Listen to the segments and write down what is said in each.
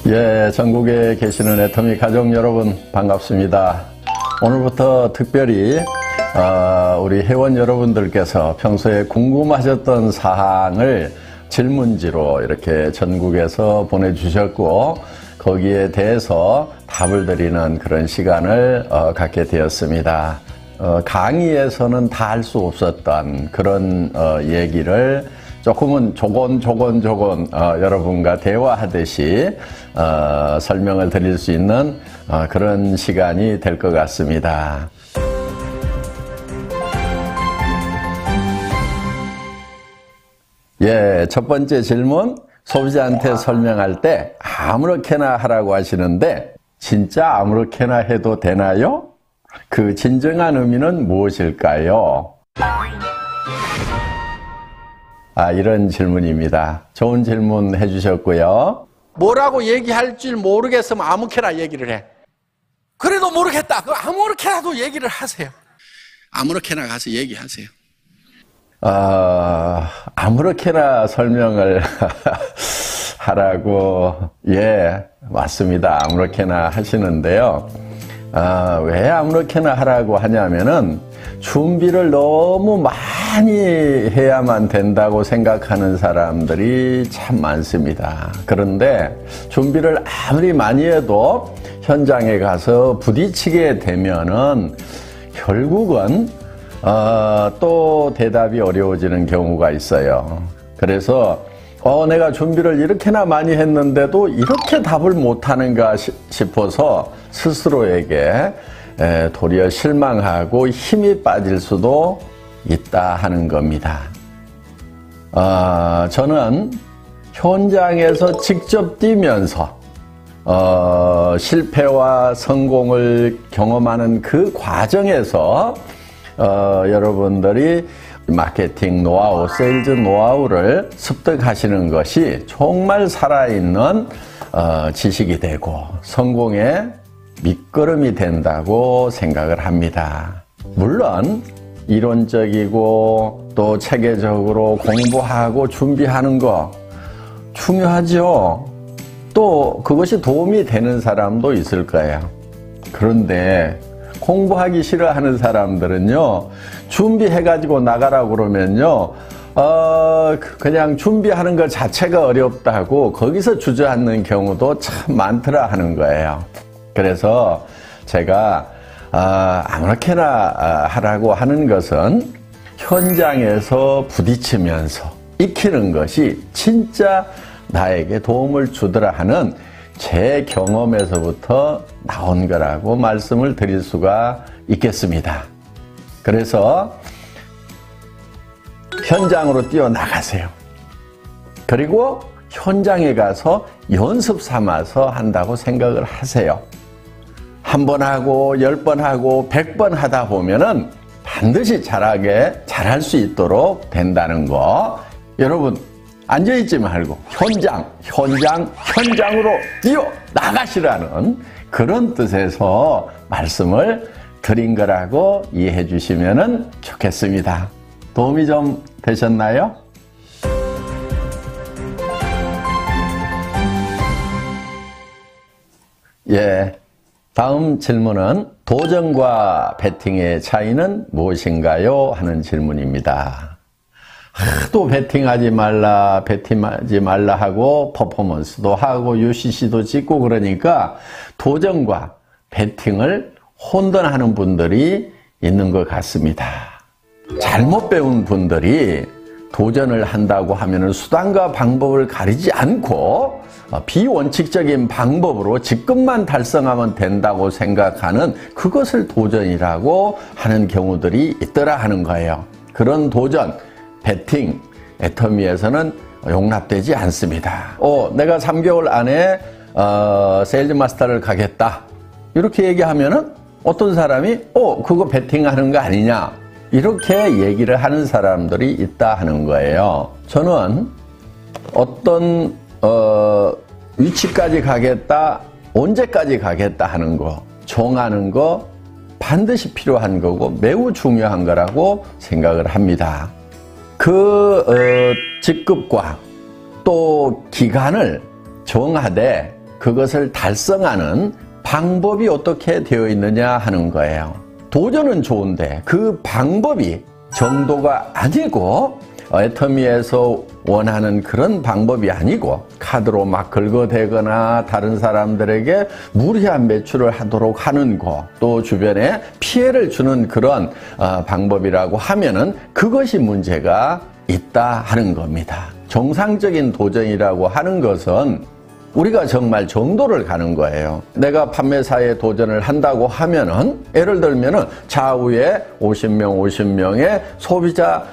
예, 전국에 계시는 애터미 가족 여러분 반갑습니다. 오늘부터 특별히 우리 회원 여러분들께서 평소에 궁금하셨던 사항을 질문지로 이렇게 전국에서 보내주셨고 거기에 대해서 답을 드리는 그런 시간을 갖게 되었습니다. 강의에서는 다 할 수 없었던 그런 얘기를 조금은 조곤 여러분과 대화하듯이 설명을 드릴 수 있는 그런 시간이 될 것 같습니다. 예, 첫 번째 질문, 소비자한테 설명할 때 아무렇게나 하라고 하시는데 진짜 아무렇게나 해도 되나요? 그 진정한 의미는 무엇일까요? 이런 질문입니다. 좋은 질문 해주셨고요. 뭐라고 얘기할 줄 모르겠으면 아무렇게나 얘기를 해. 그래도 모르겠다. 그럼 아무렇게나도 얘기를 하세요. 아무렇게나 가서 얘기하세요. 아무렇게나 설명을 하라고, 예, 맞습니다. 아무렇게나 하시는데요. 왜 아무렇게나 하라고 하냐면은 준비를 너무 많이 해야만 된다고 생각하는 사람들이 참 많습니다. 그런데 준비를 아무리 많이 해도 현장에 가서 부딪히게 되면은 결국은 또 대답이 어려워지는 경우가 있어요. 그래서 내가 준비를 이렇게나 많이 했는데도 이렇게 답을 못하는가 싶어서 스스로에게 도리어 실망하고 힘이 빠질 수도 있다 하는 겁니다. 저는 현장에서 직접 뛰면서 실패와 성공을 경험하는 그 과정에서 여러분들이 마케팅 노하우, 세일즈 노하우를 습득하시는 것이 정말 살아있는 지식이 되고 성공의 밑거름이 된다고 생각을 합니다. 물론 이론적이고 또 체계적으로 공부하고 준비하는 거 중요하죠. 또 그것이 도움이 되는 사람도 있을 거예요. 그런데 공부하기 싫어하는 사람들은요, 준비해가지고 나가라고 그러면요, 그냥 준비하는 것 자체가 어렵다고 거기서 주저앉는 경우도 참 많더라 하는 거예요. 그래서 제가 아무렇게나 하라고 하는 것은 현장에서 부딪히면서 익히는 것이 진짜 나에게 도움을 주더라 하는 제 경험에서부터 나온 거라고 말씀을 드릴 수가 있겠습니다. 그래서 현장으로 뛰어나가세요. 그리고 현장에 가서 연습 삼아서 한다고 생각을 하세요. 한 번 하고 10번 하고 100번 하다 보면은 반드시 잘할 수 있도록 된다는 거. 여러분 앉아있지 말고 현장으로 뛰어나가시라는 그런 뜻에서 말씀을 드린 거라고 이해해 주시면 좋겠습니다. 도움이 좀 되셨나요? 예. 다음 질문은 도전과 배팅의 차이는 무엇인가요? 하는 질문입니다. 하도 배팅하지 말라 하고 퍼포먼스도 하고 UCC도 찍고 그러니까 도전과 배팅을 혼돈하는 분들이 있는 것 같습니다. 잘못 배운 분들이 도전을 한다고 하면 수단과 방법을 가리지 않고 비원칙적인 방법으로 직급만 달성하면 된다고 생각하는 그것을 도전이라고 하는 경우들이 있더라 하는 거예요. 그런 도전, 배팅, 애터미에서는 용납되지 않습니다. 내가 3개월 안에 세일즈 마스터를 가겠다. 이렇게 얘기하면은 어떤 사람이 그거 배팅하는 거 아니냐. 이렇게 얘기를 하는 사람들이 있다 하는 거예요. 저는 어떤 위치까지 가겠다, 언제까지 가겠다 하는 거, 정하는 거 반드시 필요한 거고 매우 중요한 거라고 생각을 합니다. 그 직급과 또 기간을 정하되 그것을 달성하는 방법이 어떻게 되어 있느냐 하는 거예요. 도전은 좋은데 그 방법이 정도가 아니고 애터미에서 원하는 그런 방법이 아니고 카드로 막 긁어대거나 다른 사람들에게 무리한 매출을 하도록 하는 거, 또 주변에 피해를 주는 그런 방법이라고 하면은 그것이 문제가 있다 하는 겁니다. 정상적인 도전이라고 하는 것은 우리가 정말 정도를 가는 거예요. 내가 판매사에 도전을 한다고 하면은 예를 들면은 좌우에 50명의 소비자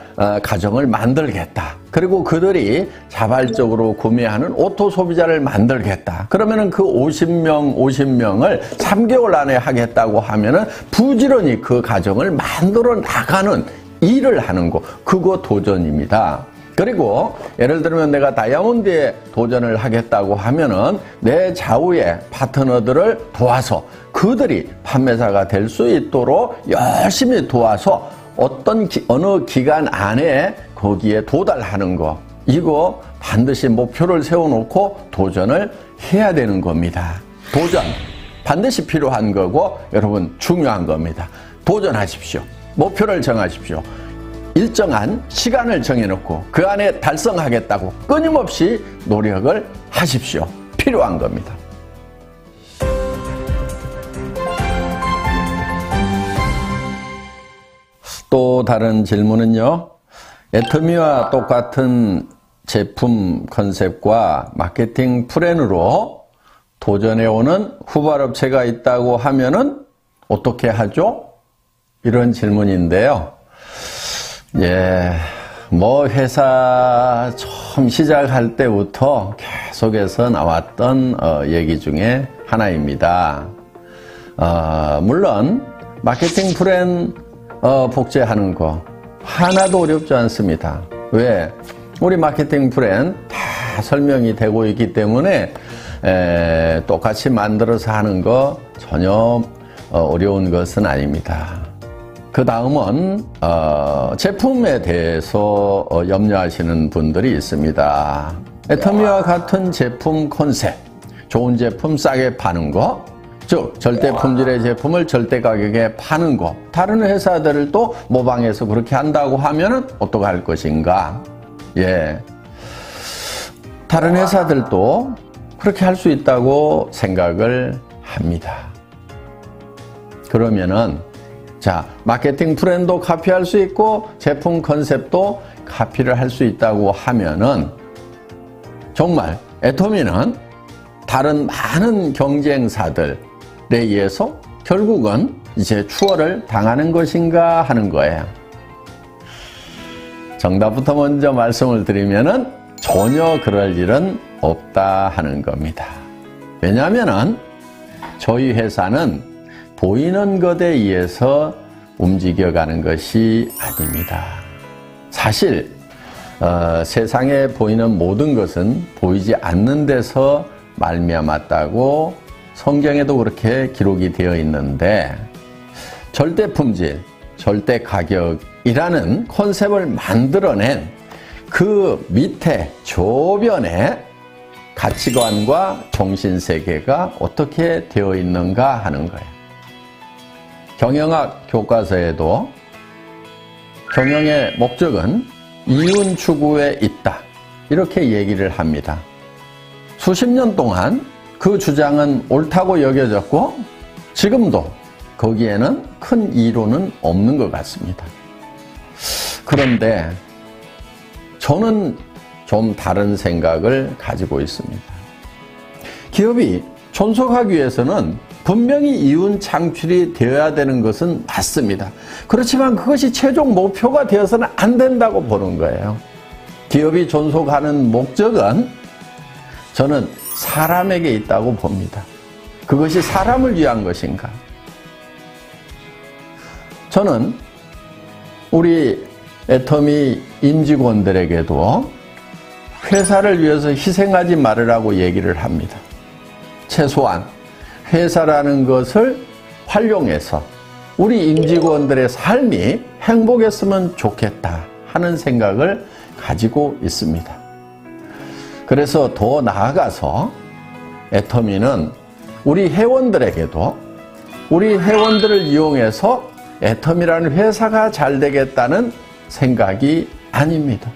가정을 만들겠다. 그리고 그들이 자발적으로 구매하는 오토 소비자를 만들겠다. 그러면은 그 50명을 3개월 안에 하겠다고 하면은 부지런히 그 가정을 만들어 나가는 일을 하는 거, 그거 도전입니다. 그리고 예를 들면 내가 다이아몬드에 도전을 하겠다고 하면은 내 좌우의 파트너들을 도와서 그들이 판매사가 될 수 있도록 열심히 도와서 어느 기간 안에 거기에 도달하는 거, 이거 반드시 목표를 세워놓고 도전을 해야 되는 겁니다. 도전 반드시 필요한 거고 여러분 중요한 겁니다. 도전하십시오. 목표를 정하십시오. 일정한 시간을 정해놓고 그 안에 달성하겠다고 끊임없이 노력을 하십시오. 필요한 겁니다. 또 다른 질문은요. 애터미와 똑같은 제품 컨셉과 마케팅 플랜으로 도전해오는 후발업체가 있다고 하면은 어떻게 하죠? 이런 질문인데요. 예, 회사 처음 시작할 때부터 계속해서 나왔던 얘기 중에 하나입니다. 물론 마케팅 플랜 복제하는 거 하나도 어렵지 않습니다. 왜? 우리 마케팅 플랜 다 설명이 되고 있기 때문에 똑같이 만들어서 하는 거 전혀 어려운 것은 아닙니다. 그 다음은 제품에 대해서 염려하시는 분들이 있습니다. 애터미와 같은 제품 컨셉, 좋은 제품 싸게 파는 거, 즉 절대 품질의 제품을 절대 가격에 파는 거, 다른 회사들도 모방해서 그렇게 한다고 하면은 어떻게 할 것인가? 예, 다른 회사들도 그렇게 할 수 있다고 생각을 합니다. 그러면은 자, 마케팅 플랜도 카피할 수 있고 제품 컨셉도 카피를 할 수 있다고 하면은 정말 애터미는 다른 많은 경쟁사들에 의해서 결국은 이제 추월을 당하는 것인가 하는 거예요. 정답부터 먼저 말씀을 드리면은 전혀 그럴 일은 없다 하는 겁니다. 왜냐하면은 저희 회사는 보이는 것에 의해서 움직여가는 것이 아닙니다. 사실 세상에 보이는 모든 것은 보이지 않는 데서 말미암았다고 성경에도 그렇게 기록이 되어 있는데 절대 품질, 절대 가격이라는 컨셉을 만들어낸 그 밑에 조변에 가치관과 정신세계가 어떻게 되어 있는가 하는 거예요. 경영학 교과서에도 경영의 목적은 이윤 추구에 있다, 이렇게 얘기를 합니다. 수십 년 동안 그 주장은 옳다고 여겨졌고 지금도 거기에는 큰 이론은 없는 것 같습니다. 그런데 저는 좀 다른 생각을 가지고 있습니다. 기업이 존속하기 위해서는 분명히 이윤 창출이 되어야 되는 것은 맞습니다. 그렇지만 그것이 최종 목표가 되어서는 안 된다고 보는 거예요. 기업이 존속하는 목적은 저는 사람에게 있다고 봅니다. 그것이 사람을 위한 것인가? 저는 우리 애터미 임직원들에게도 회사를 위해서 희생하지 말으라고 얘기를 합니다. 최소한 회사라는 것을 활용해서 우리 임직원들의 삶이 행복했으면 좋겠다 하는 생각을 가지고 있습니다. 그래서 더 나아가서 애터미는 우리 회원들에게도 우리 회원들을 이용해서 애터미라는 회사가 잘 되겠다는 생각이 아닙니다.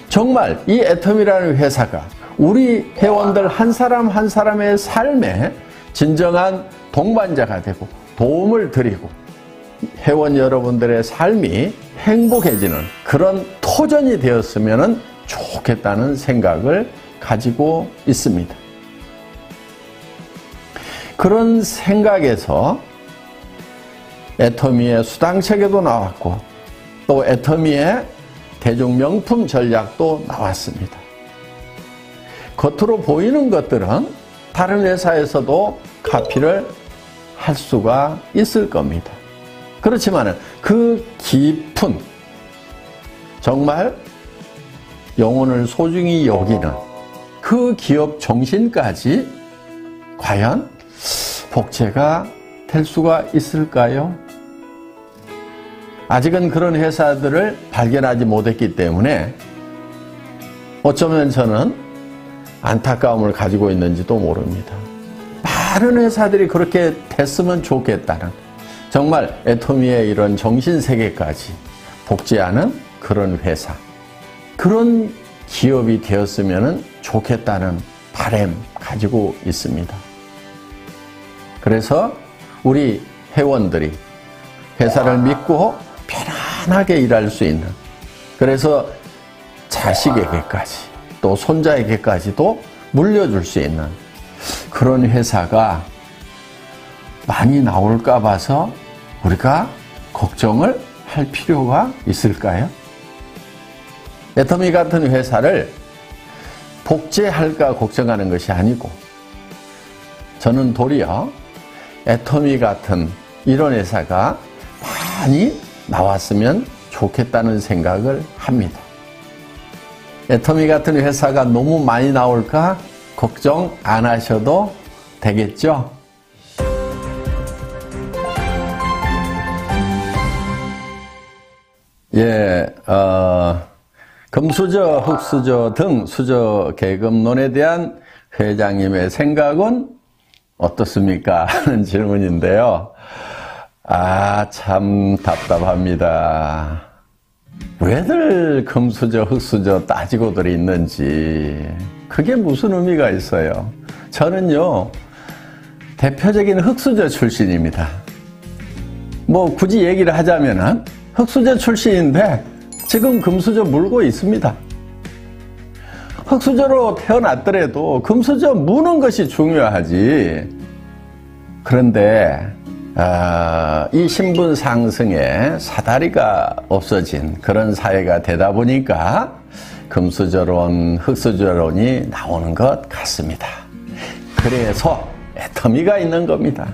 정말 이 애터미라는 회사가 우리 회원들 한 사람 한 사람의 삶에 진정한 동반자가 되고 도움을 드리고 회원 여러분들의 삶이 행복해지는 그런 토전이 되었으면 좋겠다는 생각을 가지고 있습니다. 그런 생각에서 애터미의 수당체계도 나왔고 또 애터미의 대중명품 전략도 나왔습니다. 겉으로 보이는 것들은 다른 회사에서도 카피를 할 수가 있을 겁니다. 그렇지만 그 깊은 정말 영혼을 소중히 여기는 그 기업 정신까지 과연 복제가 될 수가 있을까요? 아직은 그런 회사들을 발견하지 못했기 때문에 어쩌면 저는 안타까움을 가지고 있는지도 모릅니다. 많은 회사들이 그렇게 됐으면 좋겠다는 정말 애터미의 이런 정신세계까지 복제하는 그런 회사, 그런 기업이 되었으면 좋겠다는 바람 가지고 있습니다. 그래서 우리 회원들이 회사를 믿고 편안하게 일할 수 있는, 그래서 자식에게까지 또 손자에게까지도 물려줄 수 있는 그런 회사가 많이 나올까 봐서 우리가 걱정을 할 필요가 있을까요? 애터미 같은 회사를 복제할까 걱정하는 것이 아니고 저는 도리어 애터미 같은 이런 회사가 많이 나왔으면 좋겠다는 생각을 합니다. 애터미 같은 회사가 너무 많이 나올까 걱정 안 하셔도 되겠죠? 예, 금수저, 흑수저 등 수저 계급론에 대한 회장님의 생각은 어떻습니까? 하는 질문인데요. 참 답답합니다. 왜들 금수저, 흑수저 따지고들 있는지 그게 무슨 의미가 있어요? 저는요, 대표적인 흑수저 출신입니다. 뭐 굳이 얘기를 하자면은 흑수저 출신인데 지금 금수저 물고 있습니다. 흑수저로 태어났더라도 금수저 무는 것이 중요하지. 그런데 이 신분 상승에 사다리가 없어진 그런 사회가 되다 보니까 금수저론, 흑수저론이 나오는 것 같습니다. 그래서 애터미가 있는 겁니다.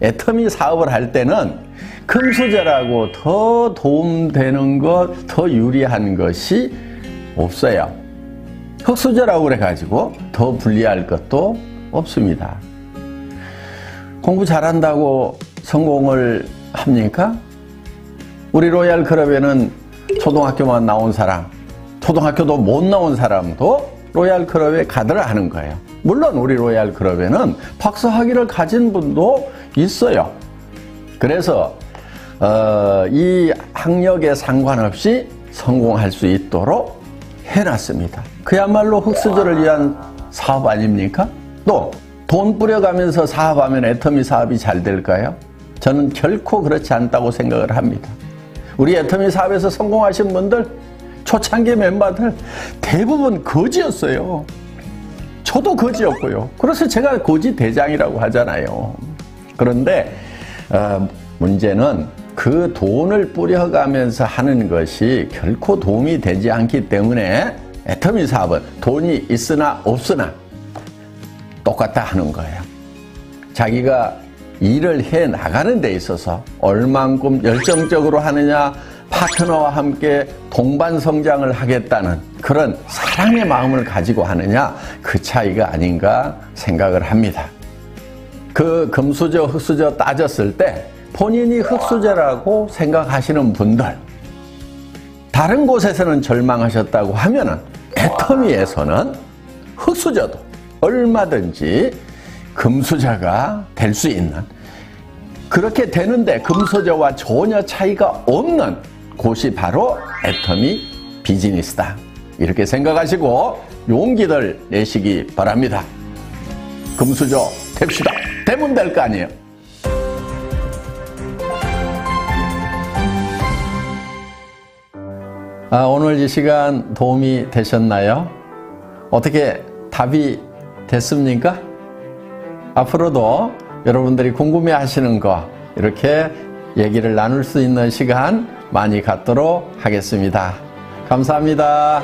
애터미 사업을 할 때는 금수저라고 더 도움되는 것, 더 유리한 것이 없어요. 흑수저라고 그래가지고 더 불리할 것도 없습니다. 공부 잘한다고 성공을 합니까? 우리 로얄 클럽에는 초등학교만 나온 사람, 초등학교도 못 나온 사람도 로얄 클럽에 가더라 하는 거예요. 물론 우리 로얄 클럽에는 박사 학위를 가진 분도 있어요. 그래서 이 학력에 상관없이 성공할 수 있도록 해놨습니다. 그야말로 흑수저를 위한 사업 아닙니까? 또 돈 뿌려가면서 사업하면 애터미 사업이 잘 될까요? 저는 결코 그렇지 않다고 생각을 합니다. 우리 애터미 사업에서 성공하신 분들, 초창기 멤버들 대부분 거지였어요. 저도 거지였고요. 그래서 제가 거지 대장이라고 하잖아요. 그런데 문제는 그 돈을 뿌려가면서 하는 것이 결코 도움이 되지 않기 때문에 애터미 사업은 돈이 있으나 없으나 똑같다 하는 거예요. 자기가 일을 해 나가는 데 있어서 얼만큼 열정적으로 하느냐, 파트너와 함께 동반 성장을 하겠다는 그런 사랑의 마음을 가지고 하느냐, 그 차이가 아닌가 생각을 합니다. 그 금수저, 흑수저 따졌을 때 본인이 흑수저라고 생각하시는 분들, 다른 곳에서는 절망하셨다고 하면은 애터미에서는 흑수저도 얼마든지 금수저가 될 수 있는, 그렇게 되는데 금수저와 전혀 차이가 없는 곳이 바로 애터미 비즈니스다. 이렇게 생각하시고 용기를 내시기 바랍니다. 금수저 됩시다. 되면 될 거 아니에요. 오늘 이 시간 도움이 되셨나요? 어떻게 답이 됐습니까? 앞으로도 여러분들이 궁금해 하시는 거 이렇게 얘기를 나눌 수 있는 시간 많이 갖도록 하겠습니다. 감사합니다.